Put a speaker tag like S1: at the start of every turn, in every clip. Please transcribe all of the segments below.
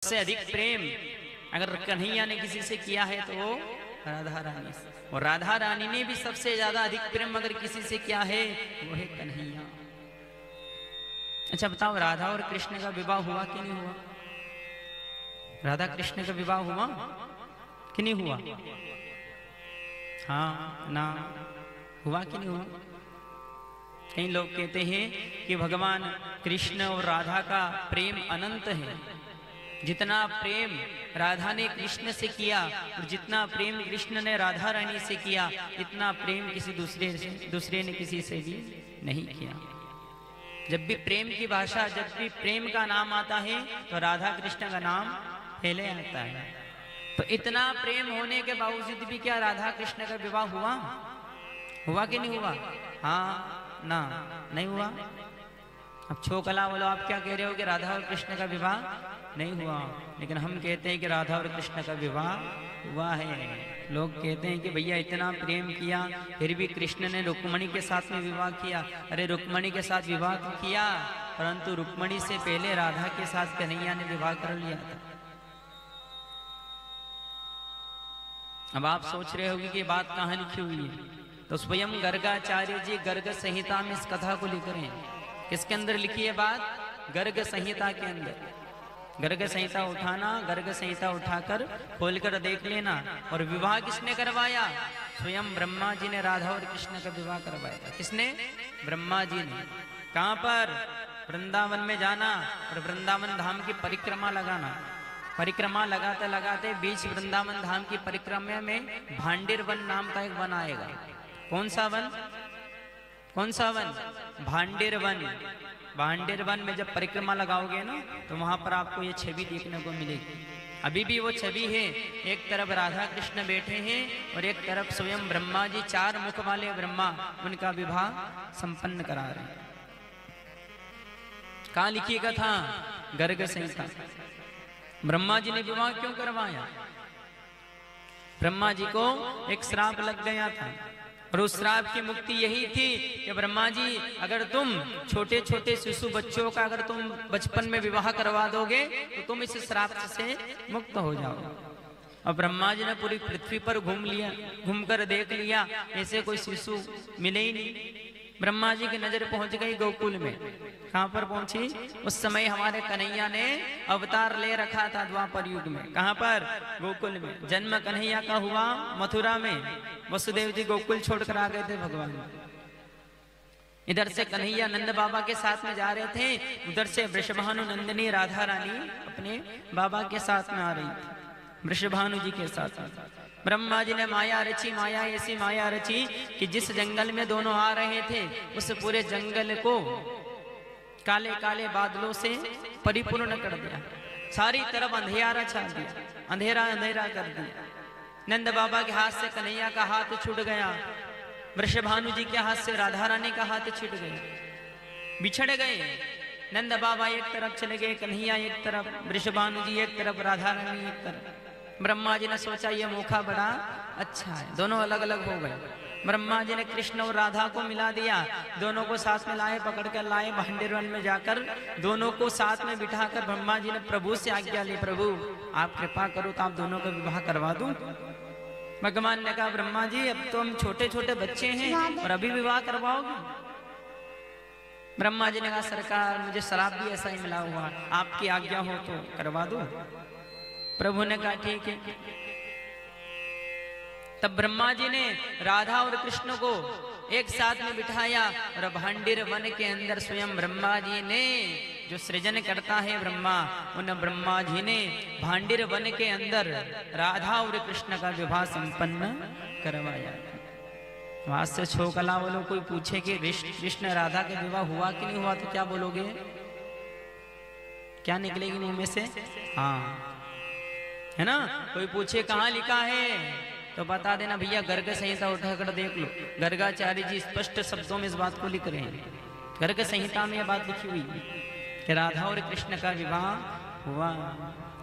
S1: सबसे अधिक प्रेम अगर कन्हैया ने किसी से किया है तो वो राधा रानी से, और राधा रानी ने भी सबसे ज्यादा अधिक प्रेम अगर किसी से किया है वो है कन्हैया। अच्छा बताओ, राधा और कृष्ण का विवाह हुआ कि नहीं हुआ? राधा कृष्ण का विवाह हुआ कि नहीं हुआ? हाँ ना, हुआ कि नहीं हुआ? कई लोग कहते हैं कि भगवान कृष्ण और राधा का प्रेम अनंत है। जितना प्रेम राधा ने कृष्ण से किया और जितना प्रेम कृष्ण ने राधा रानी से किया, इतना प्रेम किसी दूसरे ने किसी से भी नहीं किया। जब भी प्रेम की भाषा, जब भी प्रेम का नाम आता है तो राधा कृष्ण का नाम पहले आता है। तो इतना प्रेम होने के बावजूद भी क्या राधा कृष्ण का विवाह हुआ? हुआ कि नहीं हुआ? हाँ ना, नहीं हुआ। अब छोकला बोलो, आप क्या कह रहे हो कि राधा और कृष्ण का विवाह नहीं हुआ, लेकिन हम कहते हैं कि राधा और कृष्ण का विवाह हुआ है। लोग कहते हैं कि भैया इतना प्रेम किया फिर भी कृष्ण ने रुक्मणी के साथ में विवाह किया। अरे रुक्मणी के साथ विवाह तो किया, परंतु रुक्मणी से पहले राधा के साथ कन्हैया ने विवाह कर लिया था। अब आप सोच रहे होंगे कि बात कहाँ लिखी हुई है, तो स्वयं गर्गाचार्य जी गर्ग संहिता में इस कथा को लिख रहे हैं। किसके अंदर लिखी है बात? गर्ग संहिता के अंदर। गर्ग संहिता उठाना, गर्ग संहिता उठाकर खोलकर देख लेना। और विवाह किसने करवाया? स्वयं ब्रह्मा जी ने राधा और कृष्ण का विवाह करवाया। किसने? ब्रह्मा जी ने। कहां पर? वृंदावन में जाना और वृंदावन धाम की परिक्रमा लगाना। परिक्रमा लगाते लगाते बीच वृंदावन धाम की परिक्रमा में भांडिर वन नाम का एक वन आएगा। कौन सा वन? कौन सा वन? भांडिर वन। भांडिर वन में जब परिक्रमा लगाओगे ना तो वहां पर आपको ये छवि देखने को मिलेगी। अभी भी वो छवि है। एक तरफ राधा कृष्ण बैठे हैं और एक तरफ स्वयं ब्रह्मा जी, 4 मुख वाले ब्रह्मा, उनका विवाह संपन्न करा रहे हैं। कहाँ लिखी कथा? गर्ग संहिता। ब्रह्मा जी ने विवाह क्यों करवाया? ब्रह्मा जी को एक श्राप लग गया था और उस श्राप की मुक्ति यही थी कि ब्रह्मा जी, अगर तुम छोटे छोटे शिशु बच्चों का अगर तुम बचपन में विवाह करवा दोगे तो तुम इस श्राप से मुक्त हो जाओगे। और ब्रह्मा जी ने पूरी पृथ्वी पर घूमकर देख लिया, ऐसे कोई शिशु मिले ही नहीं। ब्रह्मा जी की नजर पहुंच गई गोकुल में। कहां पर पहुंची? उस समय हमारे कन्हैया ने अवतार ले रखा था द्वापर युग में। कहां पर? गोकुल में। जन्म कन्हैया का हुआ मथुरा में। वसुदेव जी गोकुल छोड़कर आ गए थे भगवान। इधर से कन्हैया नंद बाबा के साथ में जा रहे थे, उधर से वृषभानु नंदिनी राधा रानी अपने बाबा के साथ में आ रही थी, वृषभानु जी के साथ। ब्रह्मा जी ने माया रची, माया ऐसी माया रची कि जिस जंगल में दोनों आ रहे थे उस पूरे जंगल को काले काले बादलों से परिपूर्ण कर दिया। सारी तरफ अंधेरा छा दिया, अंधेरा अंधेरा कर दिया। नंद बाबा के हाथ से कन्हैया का हाथ छूट गया, वृषभानु जी के हाथ से राधा रानी का हाथ छूट गया, बिछड़ गए। नंद बाबा एक तरफ चले गए, कन्हैया एक तरफ, वृषभानु जी एक तरफ, राधा रानी एक तरफ। ब्रह्मा जी ने सोचा ये मौका बड़ा अच्छा है, दोनों अलग अलग हो गए। ब्रह्मा जी ने कृष्ण और राधा को मिला दिया, दोनों को साथ में लाए, पकड़ कर लाए भांडिर वन में जाकर दोनों को साथ में बिठाकर ब्रह्मा जी ने प्रभु से आज्ञा ली, प्रभु आप कृपा करो तो आप दोनों का विवाह करवा दूं। भगवान ने कहा ब्रह्मा जी अब तो हम छोटे छोटे बच्चे हैं और अभी विवाह करवाओगे? ब्रह्मा जी ने कहा सरकार मुझे शराब भी ऐसा ही मिला हुआ, आपकी आज्ञा हो तो करवा दो। प्रभु ने कहा ठीक है। तब ब्रह्मा जी ने राधा और कृष्ण को एक साथ में बिठाया और भांडिर वन के अंदर स्वयं ब्रह्मा जी ने जो सृजन करता है ब्रह्मा, उन ब्रह्मा जी ने भांडिर वन के अंदर राधा और कृष्ण का विवाह संपन्न करवाया। वहां से छोकला बोलो, कोई पूछे कि कृष्ण राधा का विवाह हुआ कि नहीं हुआ तो क्या बोलोगे? क्या निकलेगी मुंह में से? हाँ है ना। कोई पूछे कहाँ लिखा है तो बता देना भैया गर्ग संहिता उठाकर देख लो। गर्गाचार्य जी स्पष्ट शब्दों में इस बात को लिख रहे हैं। गर्ग संहिता में यह बात लिखी हुई है कि राधा और कृष्ण का विवाह हुआ।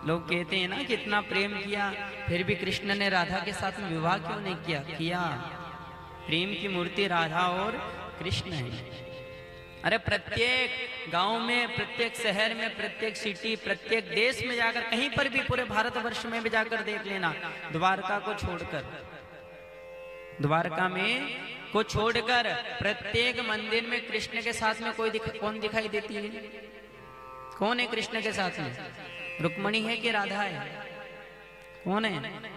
S1: लोग कहते हैं ना कि इतना प्रेम किया फिर भी कृष्ण ने राधा के साथ में विवाह क्यों नहीं किया? प्रेम की मूर्ति राधा और कृष्ण है। अरे प्रत्येक गांव में, प्रत्येक शहर में, प्रत्येक सिटी, प्रत्येक देश में जाकर, कहीं पर भी पूरे भारतवर्ष में भी जाकर देख लेना, द्वारका को छोड़कर, द्वारका में को छोड़कर प्रत्येक मंदिर में कृष्ण के साथ में कौन दिखाई देती है? कौन है कृष्ण के साथ में? रुक्मणी है कि राधा है? कौन है?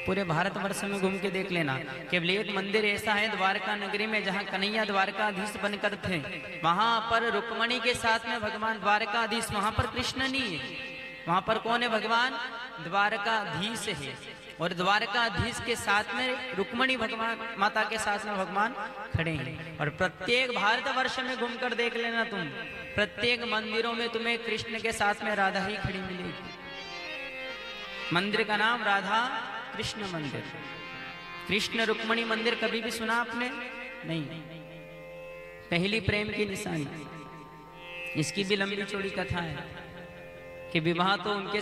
S1: पूरे भारतवर्ष में घूम के देख लेना, केवल एक मंदिर ऐसा है द्वारका नगरी में जहां कन्हैया द्वारकाधीश बनकर थे, वहां पर रुक्मणी के साथ में भगवान द्वारकाधीश, वहां पर कृष्ण नहीं है, वहां पर कौन है? भगवान द्वारकाधीश है। और द्वारकाधीश के साथ में रुक्मणी भगवान माता के साथ में भगवान खड़े हैं। और प्रत्येक भारतवर्ष में घूमकर देख लेना तुम, प्रत्येक मंदिरों में तुम्हें कृष्ण के साथ में राधा ही खड़ी मिलेगी। मंदिर का नाम राधा कृष्ण मंदिर। कृष्ण रुक्मणी मंदिर कभी भी सुना आपने? नहीं। पहली प्रेम की निशानी। इसकी भी लंबी चौड़ी कथा है कि विवाह तो उनके